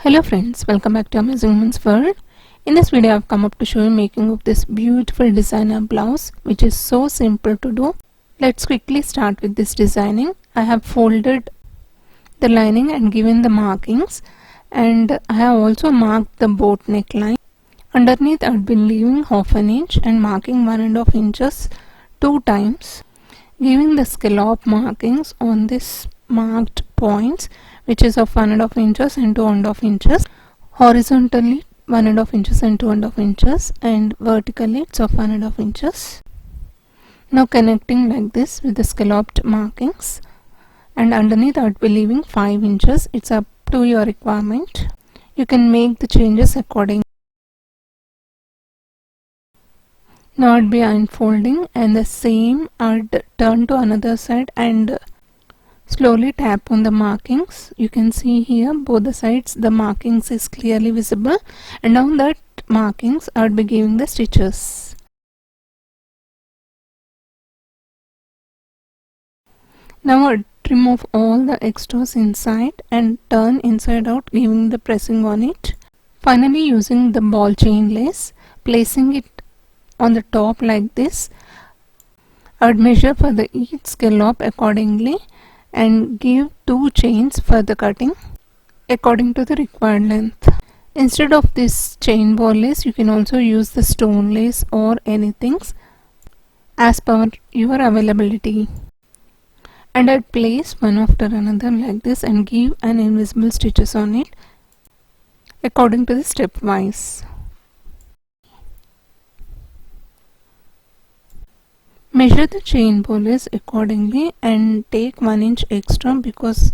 Hello friends, welcome back to Amazing Women's World. In this video I've come up to show you making of this beautiful designer blouse, which is so simple to do. Let's quickly start with this designing. I have folded the lining and given the markings, and I have also marked the boat neckline. Underneath I've been leaving half an inch and marking 1.5 inches 2 times, giving the scallop markings on this marked points, which is of 1.5 inches and 2.5 inches, horizontally 1.5 inches and 2.5 inches, and vertically it's of 1.5 inches. Now connecting like this with the scalloped markings, and underneath I would be leaving 5 inches. It's up to your requirement. You can make the changes accordingly. Now I'd be unfolding, and the same I'd turn to another side and slowly tap on the markings. You can see here both the sides the markings is clearly visible, and on that markings I'd be giving the stitches. Now I'd remove all the extras inside and turn inside out, giving the pressing on it. Finally, using the ball chain lace, placing it on the top like this, I'd measure for the each scallop accordingly and give 2 chains for the cutting according to the required length. Instead of this chain ball lace, you can also use the stone lace or anything as per your availability. And I'd place one after another like this and give an invisible stitches on it according to the stepwise. Measure the chain ball lace accordingly and take 1 inch extra, because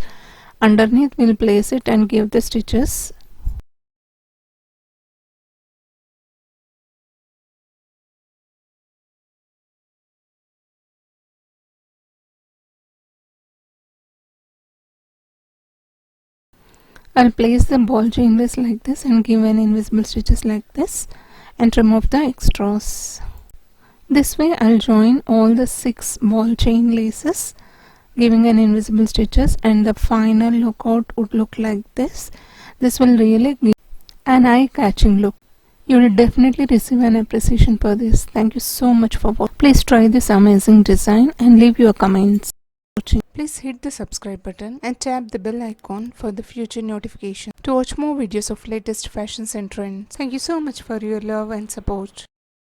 underneath we'll place it and give the stitches. I'll place the ball chain lace like this and give an invisible stitches like this and remove the extras. This way I'll join all the 6 ball chain laces, giving an invisible stitches, and the final lookout would look like this. This will really give an eye-catching look. You will definitely receive an appreciation for this. Thank you so much for watching. Please try this amazing design and leave your comments. Please hit the subscribe button and tap the bell icon for the future notification to watch more videos of latest fashions and trends. Thank you so much for your love and support.